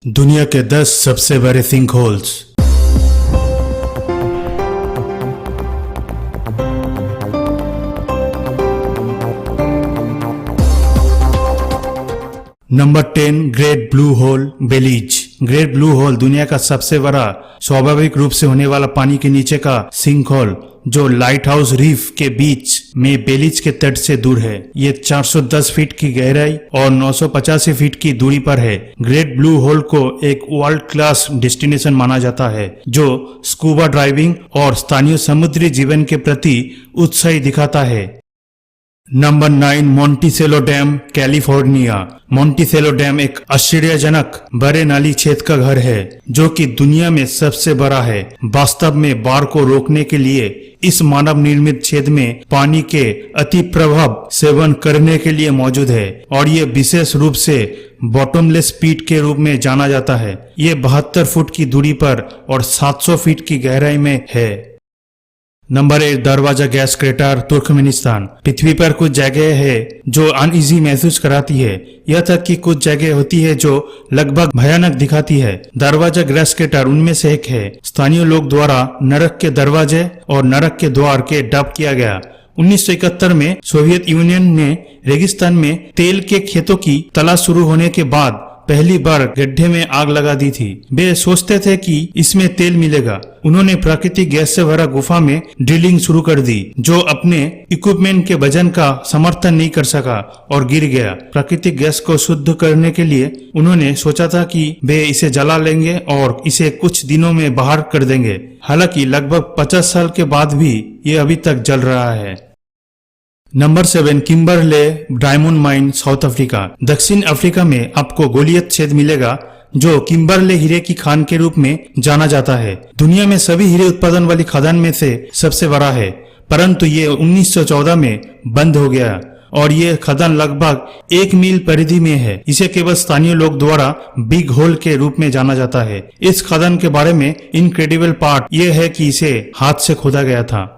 दुनिया के 10 सबसे बड़े sinkholes. Number 10, great blue hole Belize. Great blue hole दुनिया का सबसे बड़ा स्वाभाविक रूप से होने वाला पानी के नीचे का सिंक होल जो लाइट हाउस रीफ के बीच में बेलीज के तट से दूर है। ये 410 फीट की गहराई और 985 फीट की दूरी पर है। ग्रेट ब्लू होल को एक वर्ल्ड क्लास डेस्टिनेशन माना जाता है जो स्कूबा ड्राइविंग और स्थानीय समुद्री जीवन के प्रति उत्साही दिखाता है। Number 9, Monticello dam, California. Monticello dam एक आश्चर्यजनक बड़े नाली छेद का घर है जो कि दुनिया में सबसे बड़ा है। वास्तव में बाढ़ को रोकने के लिए इस मानव निर्मित छेद में पानी के अति प्रभाव सेवन करने के लिए मौजूद है और ये विशेष रूप से बॉटमलेस पिट के रूप में जाना जाता है। ये 72 फुट की दूरी पर और 700 फीट की गहराई में है। नंबर 8, दरवाजा गैस क्रेटर, तुर्कमेनिस्तान। पृथ्वी पर कुछ जगह है जो अनईजी महसूस कराती है, यह तक कि कुछ जगह होती है जो लगभग भयानक दिखाती है। दरवाजा गैस क्रेटर उनमें से एक है। स्थानीय लोग द्वारा नरक के दरवाजे और नरक के द्वार के डब किया गया। 1971 में सोवियत यूनियन ने रेगिस्तान में तेल के खेतों की तलाश शुरू होने के बाद पहली बार गड्ढे में आग लगा दी थी। वे सोचते थे कि इसमें तेल मिलेगा। उन्होंने प्राकृतिक गैस से भरा गुफा में ड्रिलिंग शुरू कर दी जो अपने इक्विपमेंट के वजन का समर्थन नहीं कर सका और गिर गया। प्राकृतिक गैस को शुद्ध करने के लिए उन्होंने सोचा था कि वे इसे जला लेंगे और इसे कुछ दिनों में बाहर कर देंगे। हालांकि लगभग 50 साल के बाद भी ये अभी तक जल रहा है। Number 7, Kimberley diamond mine, South Africa. दक्षिण अफ्रीका में आपको गोलियत छेद मिलेगा जो किम्बरले हीरे की खान के रूप में जाना जाता है। दुनिया में सभी हीरे उत्पादन वाली खदान में से सबसे बड़ा है, परंतु ये 1914 में बंद हो गया और ये खदान लगभग 1 मील परिधि में है। इसे केवल स्थानीय लोग द्वारा बिग होल के रूप में जाना जाता है। इस खदान के बारे में इनक्रेडिबल पार्ट यह है कि इसे हाथ से खोदा गया था।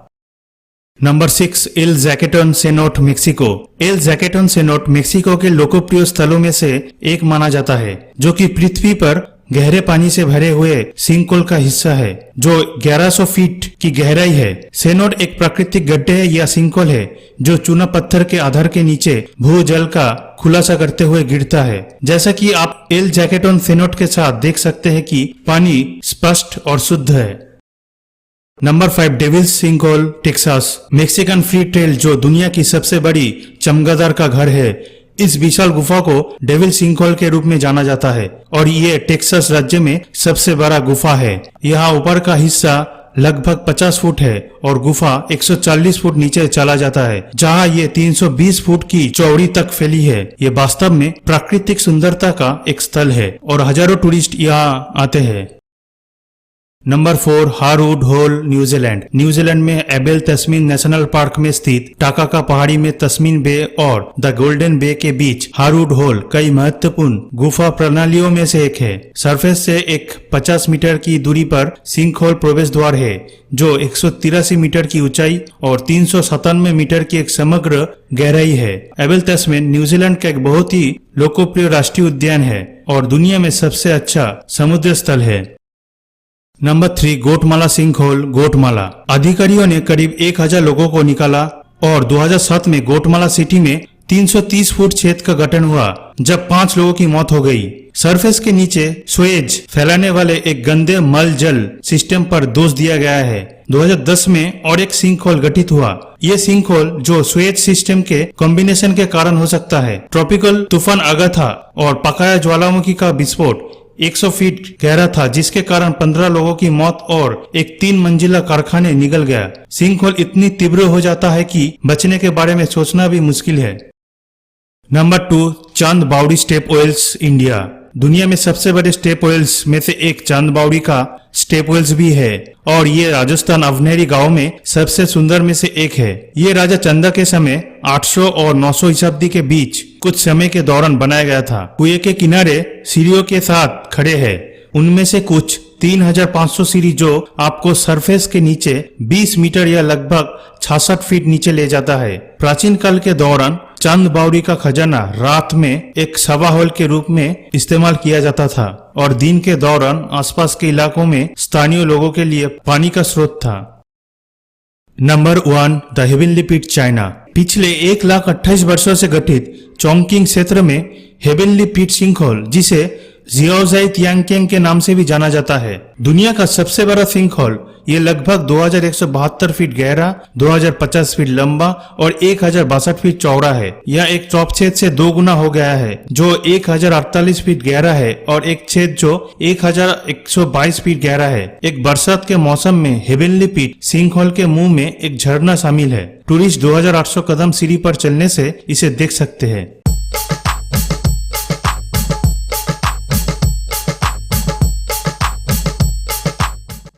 Number 6, El Zacaton cenote, Mexico. El Zacaton cenote Mexico के लोकप्रिय स्थलों में से एक माना जाता है जो कि पृथ्वी पर गहरे पानी से भरे हुए सिंकहोल का हिस्सा है जो 1100 फीट की गहराई है। सेनोट एक प्राकृतिक गड्ढे या सिंकहोल है जो चूना पत्थर के आधार के नीचे भूजल का खुलासा करते हुए गिरता है। जैसा कि आप एल जैकेटन सेनोट के साथ देख सकते हैं कि पानी स्पष्ट और शुद्ध है। Number 5, Devil's sinkhole, Texas. Mexican free trail जो दुनिया की सबसे बड़ी चमगादड़ का घर है। इस विशाल गुफा को डेविल सिंकहोल के रूप में जाना जाता है और ये टेक्सास राज्य में सबसे बड़ा गुफा है। यहाँ ऊपर का हिस्सा लगभग 50 फुट है और गुफा 140 फुट नीचे चला जाता है जहाँ ये 320 फुट की चौड़ी तक फैली है। ये वास्तव में प्राकृतिक सुंदरता का एक स्थल है और हजारों टूरिस्ट यहाँ आते हैं। Number 4, Harwood Hole, New Zealand. New Zealand में एबेल तस्मीन नेशनल पार्क में स्थित टाकाका पहाड़ी में तस्मीन बे और द गोल्डन बे के बीच हारवुड होल कई महत्वपूर्ण गुफा प्रणालियों में से एक है। सरफेस से एक 50 मीटर की दूरी पर सिंकहोल प्रवेश द्वार है जो 183 मीटर की ऊंचाई और 397 मीटर की एक समग्र गहराई है। एबेल तस्मीन न्यूजीलैंड का एक बहुत ही लोकप्रिय राष्ट्रीय उद्यान है और दुनिया में सबसे अच्छा समुद्र स्थल है। Number 3, Guatemala sinkhole, Guatemala. अधिकारियों ने करीब 1000 लोगों को निकाला और 2007 में गोटमाला सिटी में 330 फुट छेद का गठन हुआ जब 5 लोगों की मौत हो गई। सरफेस के नीचे स्वेज फैलाने वाले एक गंदे मल जल सिस्टम पर दोष दिया गया है। 2010 में और एक सिंकहोल गठित हुआ। ये सिंकहोल जो स्वेज सिस्टम के कॉम्बिनेशन के कारण हो सकता है। ट्रॉपिकल तूफान आगा था और पकाया ज्वालामुखी का विस्फोट 100 फीट गहरा था जिसके कारण 15 लोगों की मौत और एक 3 मंजिला कारखाने निगल गया। सिंकहोल इतनी तीव्र हो जाता है कि बचने के बारे में सोचना भी मुश्किल है। नंबर 2, चांद बावड़ी स्टेप वेल्स, इंडिया। दुनिया में सबसे बड़े स्टेप वेल्स में से एक चांद बावड़ी का स्टेप वेल्स भी है और ये राजस्थान अवनेरी गांव में सबसे सुंदर में से एक है। ये राजा चंदा के समय 800 और 900 ईसाब्दी के बीच कुछ समय के दौरान बनाया गया था। कुएं के किनारे सीढ़ियों के साथ खड़े हैं। उनमें से कुछ 3500 सीढ़ी जो आपको सरफेस के नीचे 20 मीटर या लगभग 66 फीट नीचे ले जाता है। प्राचीन काल के दौरान चंद बावरी का खजाना रात में एक सभा हॉल के रूप में इस्तेमाल किया जाता था और दिन के दौरान आसपास के इलाकों में स्थानीय लोगों के लिए पानी का स्रोत था। Number 1, the Heavenly Pit China. पिछले 1,28,000 वर्षों से गठित चोंगकिंग क्षेत्र में हेवनली पिट सिंकहोल, जिसे जियाओजाई तियांगकिंग के नाम से भी जाना जाता है, दुनिया का सबसे बड़ा सिंकहोल। ये लगभग 2172 फीट गहरा, 2050 फीट लंबा और 1062 फीट चौड़ा है। यह एक टॉप छेद से 2 गुना हो गया है, जो 1048 फीट गहरा है, और एक छेद जो 1122 फीट गहरा है। एक बरसात के मौसम में हेवनली पिट सिंकहोल के मुंह में एक झरना शामिल है। टूरिस्ट 2800 कदम सीढ़ी पर चलने से इसे देख सकते हैं।